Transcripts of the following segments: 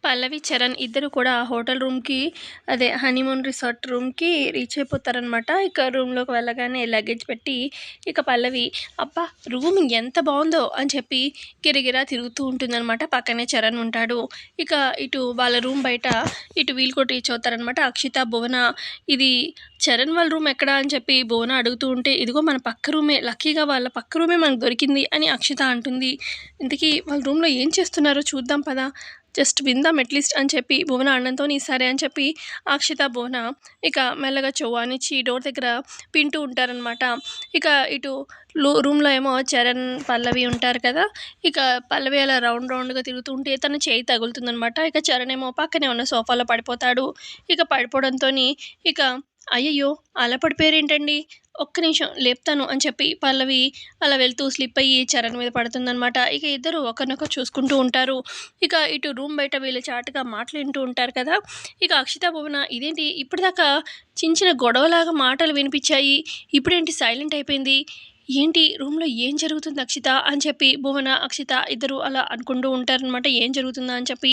పల్లవి, చరణ్ ఇద్దరు కూడా హోటల్ రూమ్‌కి అదే హనీమూన్ రిసార్ట్ రూమ్‌కి రీచ్ అయిపోతారనమాట. ఇక రూమ్‌లోకి వెళ్ళగానే లగేజ్ పెట్టి ఇక పల్లవి అబ్బా! రూమ్ ఎంత బావుందో అని చెప్పి గిరగిరా తిరుగుతూ ఉంటుందనమాట. పక్కనే చరణ్ ఉంటాడు. ఇక ఇటు వాళ్ళ రూమ్ బయట ఇటు వీళ్ళు కూడా రీచ్ అవుతారనమాట. అక్షిత, భువన ఇది చరణ్ వాళ్ళ రూమ్ ఎక్కడ అని చెప్పి భువన అడుగుతూ ఉంటే, ఇదిగో మన పక్క రూమే, లక్కీగా వాళ్ళ పక్క రూమే మనకు దొరికింది అని అక్షిత అంటుంది. ఇంతకీ వాళ్ళ రూమ్‌లో ఏం చేస్తున్నారో చూద్దాం పదా! జస్ట్ విందాం అట్లీస్ట్ అని చెప్పి భువన అనడంతోని సరే అని చెప్పి అక్షిత, భువన ఇక మెల్లగా చెవ్వానిచ్చి డోర్ దగ్గర వింటూ ఉంటారనమాట. ఇక ఇటు రూమ్‌లో ఏమో చరణ్, పల్లవి ఉంటారు కదా! ఇక పల్లవి అలా రౌండ్‌గా తిరుగుతూ ఉంటే తన చేయి తగులుతుందనమాట. ఇక చరణ్ ఏమో పక్కనే ఉన్న సోఫాలో పడిపోతాడు. ఇక పడిపోవడంతోని ఇక అయ్యయ్యో! అలా పడిపోయారేంటండి? ఒక్క నిమిషం లేపుతాను అని చెప్పి పల్లవి అలా వెళ్తూ స్లిప్ అయ్యి చరణ్ మీద పడుతుందనమాట. ఇక ఇద్దరు ఒకరినొకరు చూసుకుంటూ ఉంటారు. ఇక ఇటు రూమ్ బయట వీళ్ళు చాటుగా మాటలు వింటూ ఉంటారు కదా! ఇక అక్షిత, భువన ఇదేంటి ఇప్పటిదాకా చిన్న గొడవలాగా మాటలు వినిపించాయి. ఇప్పుడేంటి సైలెంట్ అయిపోయింది. ఏంటి రూమ్‌లో ఏం జరుగుతుంది అక్షిత అని చెప్పి భువన, అక్షిత ఇద్దరు అలా అనుకుంటూ ఉంటారనమాట. ఏం జరుగుతుందా అని చెప్పి.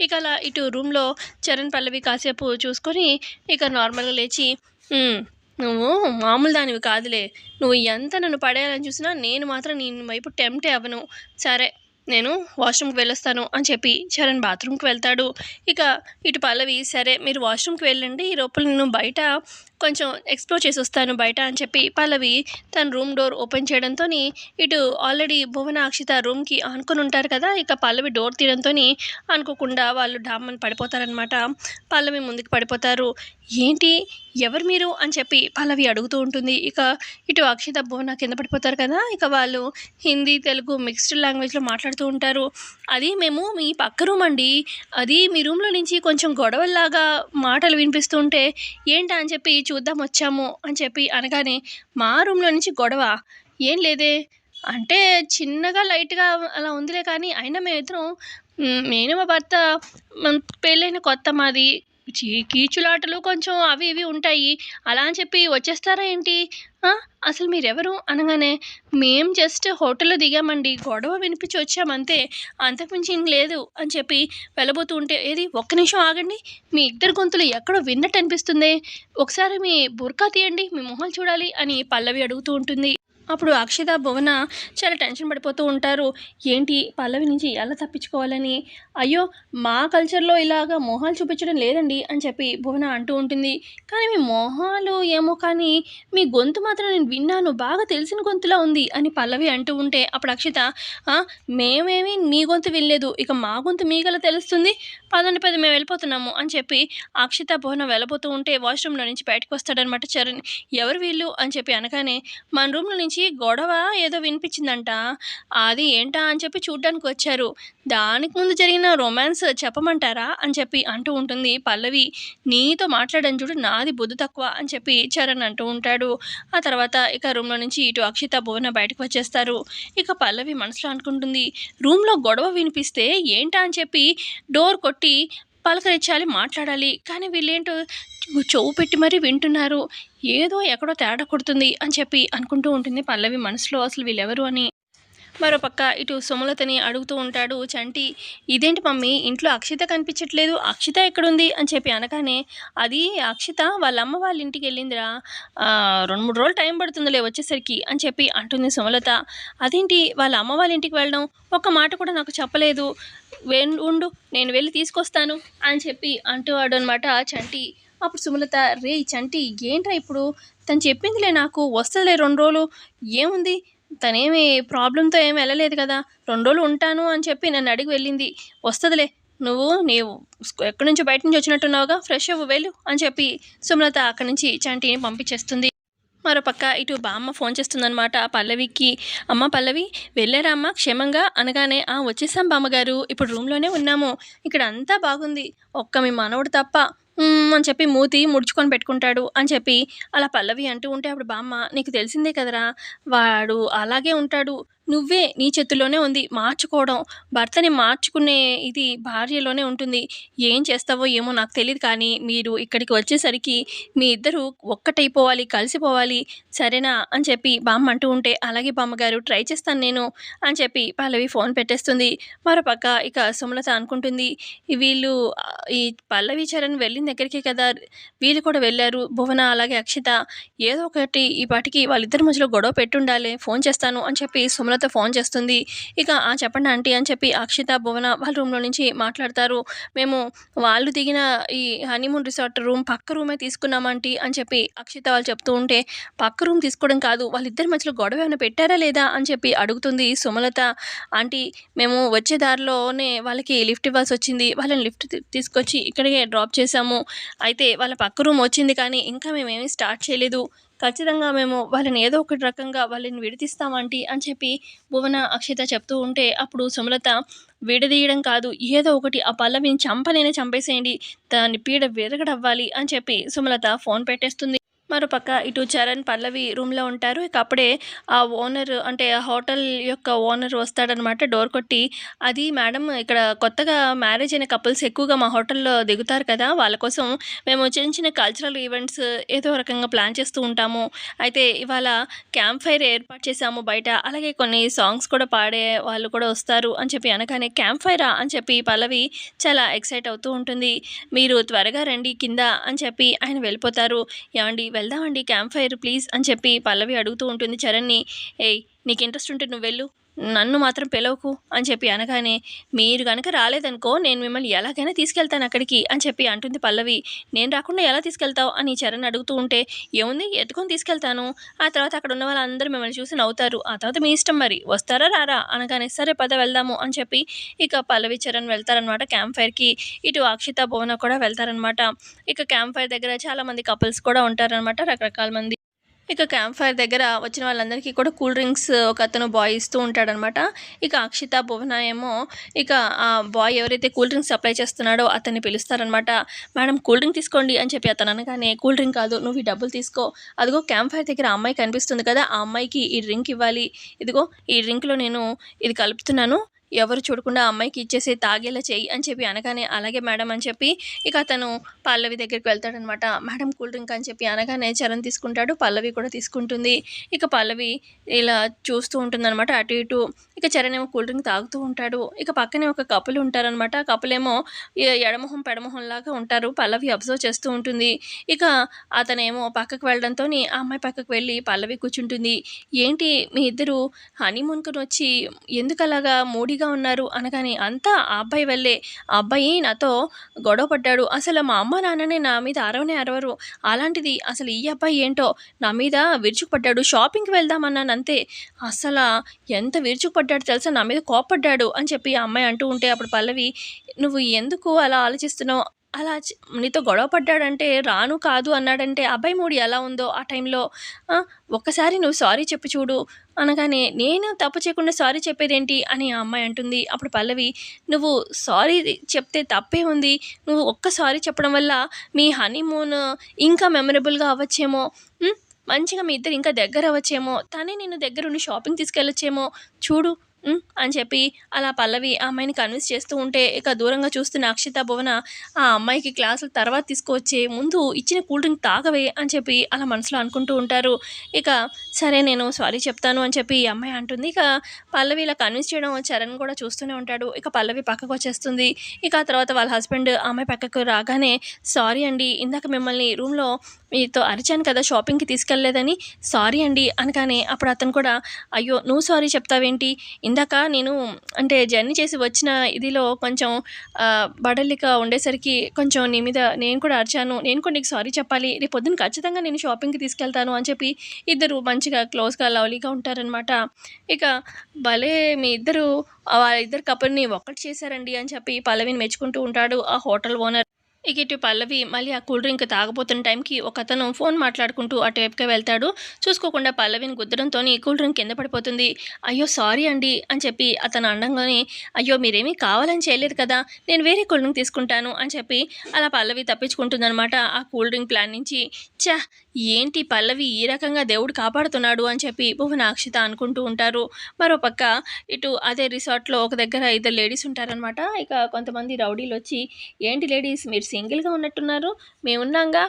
ఇక అలా ఇటు రూమ్‌లో చరణ్, పల్లవి కాసేపు చూసుకొని ఇక నార్మల్‌గా లేచి హ్మ్. నువ్వు మామూలు దానివి కాదులే. నువ్వు ఎంత నన్ను పడేయాలని చూసినా నేను మాత్రం నీ వైపు టెంప్టే అవ్వను. సరే నేను వాష్‌రూమ్‌కి వెళ్ళొస్తాను అని చెప్పి చరణ్ బాత్రూమ్‌కి వెళ్తాడు. ఇక ఇటు పల్లవి సరే మీరు వాష్‌రూమ్‌కి వెళ్ళండి. ఈ లోపల నేను బయట కొంచెం ఎక్స్‌ప్లోర్ చేసొస్తాను బయట అని చెప్పి పల్లవి తన రూమ్ డోర్ ఓపెన్ చేయడంతోని ఇటు ఆల్రెడీ భువన, అక్షిత రూమ్‌కి ఆనుకొని ఉంటారు కదా! ఇక పల్లవి డోర్ తీయడంతోని అనుకోకుండా వాళ్ళు డామ్మని పడిపోతారనమాట. పల్లవి ముందుకు పడిపోతారు. ఏంటి? ఎవరు మీరు? అని చెప్పి పల్లవి అడుగుతూ ఉంటుంది. ఇక ఇటు అక్షిత, భువన కింద పడిపోతారు కదా! ఇక వాళ్ళు హిందీ, తెలుగు మిక్స్డ్ లాంగ్వేజ్‌లో మాట్లాడుతూ ఉంటారు. అది మేము మీ పక్క రూమ్ అండి. అది మీ రూమ్‌లో నుంచి కొంచెం గొడవల్లాగా మాటలు వినిపిస్తూ ఉంటే ఏంటా అని చెప్పి చూద్దాం వచ్చాము అని చెప్పి అనగానే, మా రూమ్‌లో నుంచి గొడవ? ఏం లేదే. అంటే చిన్నగా లైట్‌గా అలా ఉందిలే కానీ అయినా మేమిద్దరం నేను మా భర్త పెళ్ళైన కొత్త మాది. కీచులాటలు కొంచెం అవి ఇవి ఉంటాయి. అలా అని చెప్పి వచ్చేస్తారా ఏంటి? ఆ! అసలు మీరెవరు? అనగానే, మేం జస్ట్ హోటల్‌లో దిగామండి. గొడవ వినిపించి వచ్చామంతే. అంతకు మించి ఏం లేదు అని చెప్పి వెళ్ళబోతూ ఉంటే, ఏది ఒక్క నిమిషం ఆగండి. మీ ఇద్దరి గొంతులు ఎక్కడో విన్నట్టు అనిపిస్తుందే. ఒకసారి మీ బుర్కా తీయండి. మీ మొహాలు చూడాలి అని పల్లవి అడుగుతూ ఉంటుంది. అప్పుడు అక్షిత, భువన చాలా టెన్షన్ పడిపోతూ ఉంటారు. ఏంటి పల్లవి నుంచి ఎలా తప్పించుకోవాలని, అయ్యో! మా కల్చర్‌లో ఇలాగా మొహాలు చూపించడం లేదండి అని చెప్పి భువన అంటూ ఉంటుంది. కానీ మీ మొహాలు ఏమో కానీ మీ గొంతు మాత్రం నేను విన్నాను. బాగా తెలిసిన గొంతులా ఉంది అని పల్లవి అంటూ ఉంటే అప్పుడు అక్షిత ఆ! మేమేమి మీ గొంతు వినలేదు. ఇక మా గొంతు మీకెలా తెలుస్తుంది? పదండి మేము వెళ్ళిపోతున్నాము అని చెప్పి అక్షిత, భువన వెళ్ళబోతూ ఉంటే వాష్‌రూమ్‌లో నుంచి బయటకొస్తాడనమాట చరణ్. ఎవరు వీళ్ళు అని చెప్పి అనగానే మన రూమ్‌లో నుంచి గొడవ ఏదో వినిపించిందంట. అది ఏంటా అని చెప్పి చూడ్డానికొచ్చారు. దానికి ముందు జరిగిన రొమాన్స్ చెప్పమంటారా? అని చెప్పి అంటూ ఉంటుంది పల్లవి. నీతో మాట్లాడాను చూడు నాది బుద్ధి తక్కువ అని చెప్పి చరణ్ అంటూ ఉంటాడు. ఆ తర్వాత ఇక రూమ్‌లో నుంచి ఇటు అక్షిత, భువన బయటకు వచ్చేస్తారు. ఇక పల్లవి మనసులో అనుకుంటుంది. రూమ్‌లో గొడవ వినిపిస్తే ఏంటా అని చెప్పి డోర్ కొట్టి పలకరించాలి, మాట్లాడాలి. కానీ వీళ్ళేంటో చెవు పెట్టి మరీ వింటున్నారు. ఏదో ఎక్కడో తేడా కొడుతుంది అని చెప్పి అనుకుంటూ ఉంటుంది పల్లవి మనసులో అసలు వీళ్ళెవరు అని. మరోపక్క ఇటు సుమలతని అడుగుతూ ఉంటాడు చంటి. ఇదేంటి మమ్మీ ఇంట్లో అక్షిత కనిపించట్లేదు. అక్షిత ఎక్కడుంది? అని చెప్పి అనగానే, అది అక్షిత వాళ్ళ అమ్మ వాళ్ళ ఇంటికి వెళ్ళిందిరా. 2, 3 రోజులు టైం పడుతుందిలే వచ్చేసరికి అని చెప్పి అంటుంది సుమలత. అదేంటి వాళ్ళ అమ్మ వాళ్ళ ఇంటికి వెళ్ళడం? ఒక్క మాట కూడా నాకు చెప్పలేదు. ఉండు నేను వెళ్ళి తీసుకొస్తాను అని చెప్పి అంటాడనమాట చంటి. అప్పుడు సుమలత, రేయ్ చంటి ఏంట్రా ఇప్పుడు? తను చెప్పిందిలే నాకు వస్తదిలే 2 రోజులు. ఏముంది? తనేమి ప్రాబ్లమ్‌తో ఏమి వెళ్ళలేదు కదా! 2 రోజులు ఉంటాను అని చెప్పి నన్నడిగి వెళ్ళింది. వస్తదిలే. నీవు ఎక్కడి నుంచో బయట నుంచి వచ్చినట్టున్నావుగా ఫ్రెష్ అవ్వు వెళ్ళు అని చెప్పి సుమలత అక్కడి నుంచి చంటిని పంపించేస్తుంది. మరోపక్క ఇటు బామ్మ ఫోన్ చేస్తుందనమాట పల్లవికి. అమ్మ పల్లవి వెళ్ళారా అమ్మ క్షేమంగా? అనగానే వచ్చేసాం బామ్మగారు. ఇప్పుడు రూమ్‌లోనే ఉన్నాము. ఇక్కడ అంతా బాగుంది. ఒక్క మీ మనవడు తప్ప అని చెప్పి మూతి ముడుచుకొని పెట్టుకుంటాడు అని చెప్పి అలా పల్లవి అంటూ ఉంటే అప్పుడు బామ్మ నీకు తెలిసిందే కదరా! వాడు అలాగే ఉంటాడు. నువ్వే నీ చేతుల్లోనే ఉంది మార్చుకోవడం. భర్తని మార్చుకునే ఇది భార్యలోనే ఉంటుంది. ఏం చేస్తావో ఏమో నాకు తెలీదు కానీ మీరు ఇక్కడికి వచ్చేసరికి మీ ఇద్దరు ఒక్కటైపోవాలి, కలిసిపోవాలి సరేనా? అని చెప్పి బామ్మ అంటూ ఉంటే అలాగే బామ్మగారు ట్రై చేస్తాను నేను అని చెప్పి పల్లవి ఫోన్ పెట్టేస్తుంది. మరోపక్క ఇక సుమలత అనుకుంటుంది వీళ్ళు ఈ పల్లవి, చరణ్ వెళ్ళిన దగ్గరికే కదా వీళ్ళు కూడా వెళ్లారు. భువన అలాగే అక్షిత ఏదో ఒకటి ఈ పాటికి వాళ్ళిద్దరి మధ్యలో గొడవ పెట్టుండాలి. ఫోన్ చేస్తాను అని చెప్పి సుమలత ఫోన్ చేస్తుంది. ఇక చెప్పండి ఆంటీ అని చెప్పి అక్షిత, భువన వాళ్ళ రూమ్‌లో నుంచి మాట్లాడతారు. మేము వాళ్ళు దిగిన ఈ హనీమూన్ రిసార్ట్ రూమ్ పక్క రూమే తీసుకున్నాం ఆంటీ అని చెప్పి అక్షిత వాళ్ళు చెప్తూ ఉంటే, పక్క రూమ్ తీసుకోవడం కాదు వాళ్ళిద్దరి మధ్యలో గొడవ ఏమైనా పెట్టారా లేదా అని చెప్పి అడుగుతుంది సుమలత. ఆంటీ మేము వచ్చే దారిలోనే వాళ్ళకి లిఫ్ట్ ఇవ్వాల్సొచ్చింది. వాళ్ళని లిఫ్ట్ తీసుకొచ్చి ఇక్కడికే డ్రాప్ చేశాము. అయితే వాళ్ళ పక్క రూమ్ వచ్చింది కానీ ఇంకా మేమేమి స్టార్ట్ చేయలేదు. ఖచ్చితంగా మేము వాళ్ళని ఏదో ఒకటి రకంగా వాళ్ళని విడదీస్తాం ఆంటీ అని చెప్పి భువన, అక్షిత చెప్తూ ఉంటే అప్పుడు సుమలత విడదీయడం కాదు ఏదో ఒకటి ఆ పల్లవిని చంపనైనా చంపేసేయండి. దాని పీడ విరగడవ్వాలి అని చెప్పి సుమలత ఫోన్ పెట్టేస్తుంది. మరోపక్క ఇటు చరణ్, పల్లవి రూమ్‌లో ఉంటారు. ఇక అప్పుడే ఆ ఓనర్ అంటే ఆ హోటల్ యొక్క ఓనర్ వస్తాడనమాట డోర్ కొట్టి. అది మేడం ఇక్కడ కొత్తగా మ్యారేజ్ అయిన కపుల్స్ ఎక్కువగా మా హోటల్‌లో దిగుతారు కదా! వాళ్ళ కోసం మేము చిన్న చిన్న కల్చరల్ ఈవెంట్స్ ఏదో రకంగా ప్లాన్ చేస్తూ ఉంటాము. అయితే ఇవాళ క్యాంప్ ఫైర్ ఏర్పాటు చేశాము బయట. అలాగే కొన్ని సాంగ్స్ కూడా పాడే వాళ్ళు కూడా వస్తారు అని చెప్పి అనగానే క్యాంప్ ఫైరా అని చెప్పి పల్లవి చాలా ఎక్సైట్ అవుతూ ఉంటుంది. మీరు త్వరగా రండి కింద అని చెప్పి ఆయన వెళ్ళిపోతారు. ఏవండీ వెళ్దామండి క్యాంప్ ఫైర్ ప్లీజ్ అని చెప్పి పల్లవి అడుగుతూ ఉంటుంది చరణ్‌ని. ఏయ్! నీకు ఇంట్రెస్ట్ ఉంటే నువ్వు వెళ్ళు. నన్ను మాత్రం పిలవకు అని చెప్పి అనగానే, మీరు గనక రాలేదనుకో నేను మిమ్మల్ని ఎలాగైనా తీసుకెళ్తాను అక్కడికి అని చెప్పి అంటుంది పల్లవి. నేను రాకుండా ఎలా తీసుకెళ్తావు అని చరణ్ అడుగుతూ ఉంటే, ఏముంది ఎత్తుకొని తీసుకెళ్తాను. ఆ తర్వాత అక్కడ ఉన్న వాళ్ళందరూ మిమ్మల్ని చూసి నవ్వుతారు. ఆ తర్వాత మీ ఇష్టం మరి వస్తారా రారా అనగానే సరే పద వెళ్దాము అని చెప్పి ఇక పల్లవి, చరణ్ వెళ్తారనమాట క్యాంప్ ఫైర్‌కి. ఇటు అక్షిత, భువన కూడా వెళ్తారనమాట. ఇక క్యాంప్ ఫైర్ దగ్గర చాలామంది కపుల్స్ కూడా ఉంటారనమాట రకరకాల మంది. ఇక క్యాంప్ ఫైర్ దగ్గర వచ్చిన వాళ్ళందరికీ కూడా కూల్ డ్రింక్స్ ఒకతను బాయ్ ఇస్తూ ఉంటాడనమాట. ఇక అక్షిత, భువన ఏమో ఇక ఆ బాయ్ ఎవరైతే కూల్ డ్రింక్స్ సప్లై చేస్తున్నాడో అతన్ని పిలుస్తారనమాట. మేడం కూల్ డ్రింక్ తీసుకోండి అని చెప్పి అతను అనగానే, కూల్ డ్రింక్ కాదు నువ్వు ఈ డబ్బులు తీసుకో. అదిగో క్యాంప్ ఫైర్ దగ్గర ఆ అమ్మాయి కనిపిస్తుంది కదా! ఆ అమ్మాయికి ఈ డ్రింక్ ఇవ్వాలి. ఇదిగో ఈ డ్రింక్‌లో నేను ఇది కలుపుతున్నాను. ఎవరు చూడకుండా ఆ అమ్మాయికి ఇచ్చేసి తాగేలా చెయ్యి అని చెప్పి అనగానే, అలాగే మేడం అని చెప్పి ఇక అతను పల్లవి దగ్గరికి వెళ్తాడనమాట. మేడం కూల్ డ్రింక్ అని చెప్పి అనగానే చరణ్ తీసుకుంటాడు. పల్లవి కూడా తీసుకుంటుంది. ఇక పల్లవి ఇలా చూస్తూ ఉంటుందనమాట అటు ఇటు. ఇక చరణ్ ఏమో కూల్ డ్రింక్ తాగుతూ ఉంటాడు. ఇక పక్కనే ఒక కపుల్ ఉంటారనమాట. కపుల్ ఏమో ఎడమొహం పెడమొహంలాగా ఉంటారు. పల్లవి అబ్జర్వ్ చేస్తూ ఉంటుంది. ఇక అతనేమో పక్కకు వెళ్ళడంతోని ఆ అమ్మాయి పక్కకు వెళ్ళి పల్లవి కూర్చుంటుంది. ఏంటి మీ ఇద్దరు హనీమూన్‌కని వచ్చి ఎందుకలాగా మూడీగా ఉన్నారు అనగానే, అంతా ఆ అబ్బాయి వల్లే. ఆ అబ్బాయి నాతో గొడవ పడ్డాడు. అసలు మా అమ్మ నాన్ననే నా మీద అరవనే అరవరు. అలాంటిది అసలు ఈ అబ్బాయి ఏంటో నా మీద విరుచుకుపడ్డాడు. షాపింగ్‌కి వెళ్దామన్నాను అంతే. అసల ఎంత విరుచుకుపడ్డాడో తెలుసా? నా మీద కోప్పడ్డాడు అని చెప్పి ఆ అమ్మాయి అంటూ ఉంటే అప్పుడు పల్లవి, నువ్వు ఎందుకు అలా ఆలోచిస్తున్నావు? అలా నీతో గొడవ పడ్డాడంటే రాను కాదు అన్నాడంటే అబ్బాయి మూడ్ ఎలా ఉందో ఆ టైంలో ఒక్కసారి నువ్వు సారీ చెప్పి చూడు అనగానే, నేను తప్పు చేయకుండా సారీ చెప్పేదేంటి అని ఆ అమ్మాయి అంటుంది. అప్పుడు పల్లవి, నువ్వు సారీ చెప్తే తప్పే ఉంది. నువ్వు ఒక్క సారీ చెప్పడం వల్ల మీ హనీమూన్ ఇంకా మెమరబుల్‌గా అవ్వచ్చేమో. మంచిగా మీ ఇద్దరు ఇంకా దగ్గర అవ్వచ్చేమో. తనే నిన్ను దగ్గరుండి షాపింగ్ తీసుకెళ్ళొచ్చేమో చూడు అని చెప్పి అలా పల్లవి ఆ అమ్మాయిని కన్విన్స్ చేస్తూ ఉంటే ఇక దూరంగా చూస్తున్న అక్షిత, భువన ఆ అమ్మాయికి క్లాసులు తర్వాత తీసుకువచ్చే ముందు ఇచ్చిన కూల్ డ్రింక్ తాగవే అని చెప్పి అలా మనసులో అనుకుంటూ ఉంటారు. ఇక సరే నేను సారీ చెప్తాను అని చెప్పి ఈ అమ్మాయి అంటుంది. ఇక పల్లవి ఇలా కన్విన్స్ చేయడం చరణ్ కూడా చూస్తూనే ఉంటాడు. ఇక పల్లవి పక్కకు వచ్చేస్తుంది. ఇక ఆ తర్వాత వాళ్ళ హస్బెండ్ అమ్మాయి పక్కకు రాగానే, సారీ అండి ఇందాక మిమ్మల్ని రూమ్‌లో మీతో అరిచాను కదా షాపింగ్‌కి తీసుకెళ్ళలేదని, సారీ అండి అనగానే అప్పుడు అతను కూడా, అయ్యో నువ్వు సారీ చెప్తావేంటి? ఇందాక నేను అంటే జర్నీ చేసి వచ్చిన ఇదిలో కొంచెం బడలిక ఉండేసరికి కొంచెం నీ మీద నేను కూడా అరిచాను. నేను కూడా నీకు సారీ చెప్పాలి. రేపు పొద్దున ఖచ్చితంగా నేను షాపింగ్‌కి తీసుకెళ్తాను అని చెప్పి ఇద్దరు మంచిగా క్లోజ్‌గా లవ్లీగా ఉంటారనమాట. ఇక భలే మీ ఇద్దరు వాళ్ళిద్దరు కపుల్‌ని ఒక్కటి చేశారండి అని చెప్పి పల్లవిని మెచ్చుకుంటూ ఉంటాడు ఆ హోటల్ ఓనర్. ఇక ఇటు పల్లవి మళ్ళీ ఆ కూల్ డ్రింక్ తాగబోతున్న టైంకి ఒకతను ఫోన్ మాట్లాడుకుంటూ అటువైపుకే వెళ్తాడు. చూసుకోకుండా పల్లవిని గుద్దడంతోని కూల్ డ్రింక్ కింద పడిపోతుంది. అయ్యో సారీ అండి అని చెప్పి అతను అనంగానే, అయ్యో మీరేమీ కావాలని చేయలేదు కదా, నేను వేరే కూల్ డ్రింక్ తీసుకుంటాను అని చెప్పి అలా పల్లవి తప్పించుకుంటుందనమాట ఆ కూల్ డ్రింక్ ప్లాన్ నుంచి. ఛ! ఏంటి పల్లవి ఈ రకంగా దేవుడు కాపాడుతున్నాడు అని చెప్పి భువన, అక్షిత అనుకుంటూ ఉంటారు. మరోపక్క ఇటు అదే రిసార్ట్‌లో ఒక దగ్గర ఇద్దరు లేడీస్ ఉంటారనమాట. ఇక కొంతమంది రౌడీలొచ్చి, ఏంటి లేడీస్ మీరు సింగిల్‌గా ఉన్నట్టున్నారు, మేమున్నాంగా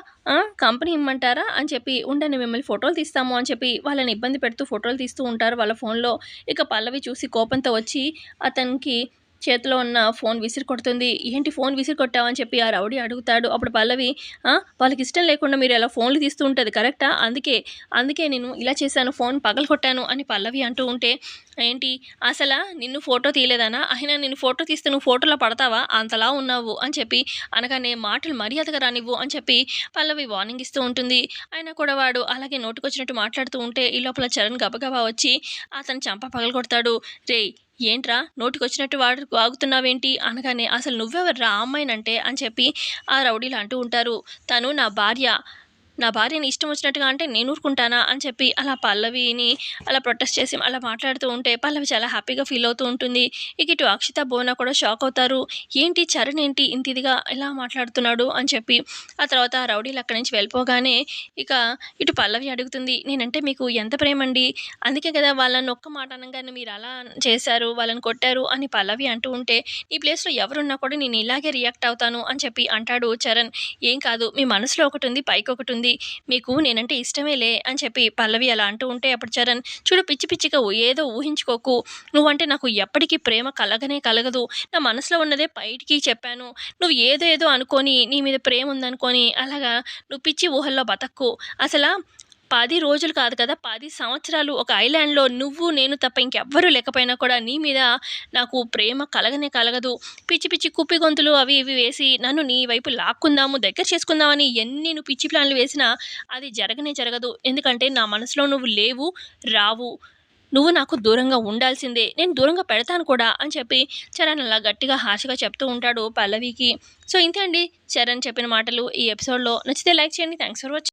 కంపెనీ ఇమ్మంటారా అని చెప్పి, ఉండండి మిమ్మల్ని ఫోటోలు తీస్తాము అని చెప్పి వాళ్ళని ఇబ్బంది పెడుతూ ఫోటోలు తీస్తూ ఉంటారు వాళ్ళ ఫోన్‌లో. ఇక పల్లవి చూసి కోపంతో వచ్చి అతనికి చేతిలో ఉన్న ఫోన్ విసిరి కొడుతుంది. ఏంటి ఫోన్ విసిరి కొట్టావు అని చెప్పి ఆ రౌడీ అడుగుతాడు. అప్పుడు పల్లవి, వాళ్ళకి ఇష్టం లేకుండా మీరు ఎలా ఫోన్లు తీస్తూ ఉంటది కరెక్టా, అందుకే నేను ఇలా చేశాను, ఫోన్ పగలగొట్టాను అని పల్లవి అంటూ ఉంటే, ఏంటి అసలా నిన్ను ఫోటో తీయలేదనా, అయినా నిన్ను ఫోటో తీస్తే నువ్వు ఫోటోలో పడతావా, అంతలా ఉన్నావు అని చెప్పి అనగానే, మాటలు మర్యాదగా రానివ్వు అని చెప్పి పల్లవి వార్నింగ్ ఇస్తూ ఉంటుంది. అయినా కూడా వాడు అలాగే నోటికొచ్చినట్టు మాట్లాడుతూ ఉంటే ఈ లోపల చరణ్ గబగబా వచ్చి అతని చంప పగలగొడతాడు. రేయ్ ఏంట్రా నోటికొచ్చినట్టు వాగుతున్నావేంటి అనగానే, అసలు నువ్వెవర్రా ఆ అమ్మాయినంటే అని చెప్పి ఆ రౌడీలు అంటూ ఉంటారు. తను నా భార్యని ఇష్టం వచ్చినట్టుగా అంటే నేను ఊరుకుంటానా అని చెప్పి అలా పల్లవిని అలా ప్రొటెస్ట్ చేసి అలా మాట్లాడుతూ ఉంటే పల్లవి చాలా హ్యాపీగా ఫీల్ అవుతూ ఉంటుంది. ఇక ఇటు అక్షిత, భువన కూడా షాక్ అవుతారు. ఏంటి చరణ్ ఏంటి ఇంత ఇదిగా ఎలా మాట్లాడుతున్నాడు అని చెప్పి. ఆ తర్వాత ఆ రౌడీలు అక్కడి నుంచి వెళ్ళిపోగానే ఇక ఇటు పల్లవి అడుగుతుంది, నేనంటే మీకు ఎంత ప్రేమండి, అందుకే కదా వాళ్ళని ఒక్క మాట అనగానే మీరు అలా చేశారు, వాళ్ళని కొట్టారు అని పల్లవి అంటూ ఉంటే, ఈ ప్లేస్లో ఎవరున్నా కూడా నేను ఇలాగే రియాక్ట్ అవుతాను అని చెప్పి అంటాడు చరణ్. ఏం కాదు, మీ మనసులో ఒకటి ఉంది, పైకి ఒకటి ఉంది, మీకు నేనంటే ఇష్టమేలే అని చెప్పి పల్లవి అలా అంటూ ఉంటే అప్పుడు చరణ్, చూడు పిచ్చి పిచ్చిగా ఏదో ఊహించుకోకు, నువ్వంటే నాకు ఎప్పటికీ ప్రేమ కలగనే కలగదు, నా మనసులో ఉన్నదే బయటికి చెప్పాను, నువ్వు ఏదో ఏదో అనుకొని నీ మీద ప్రేమ ఉందనుకొని అలాగా నువ్వు పిచ్చి ఊహల్లో బతక్కు, అసలు 10 రోజులు కాదు కదా, 10 సంవత్సరాలు ఒక ఐలాండ్‌లో నువ్వు, నేను తప్ప ఇంకెవ్వరు లేకపోయినా కూడా నీ మీద నాకు ప్రేమ కలగనే కలగదు. పిచ్చి పిచ్చి కుప్పి గొంతులు అవి ఇవి వేసి నన్ను నీ వైపు లాక్కుందాము, దగ్గర చేసుకుందామని ఎన్ని నువ్వు పిచ్చి ప్లాన్‌లు వేసినా అది జరగనే జరగదు. ఎందుకంటే నా మనసులో నువ్వు లేవు, రావు. నువ్వు నాకు దూరంగా ఉండాల్సిందే. నేను దూరంగా పెడతాను కూడా అని చెప్పి చరణ్ అలా గట్టిగా హార్ష్‌గా చెప్తూ ఉంటాడు పల్లవికి. సో, ఇంతే అండి చరణ్ చెప్పిన మాటలు ఈ ఎపిసోడ్‌లో. నచ్చితే లైక్ చేయండి. Thanks for watching.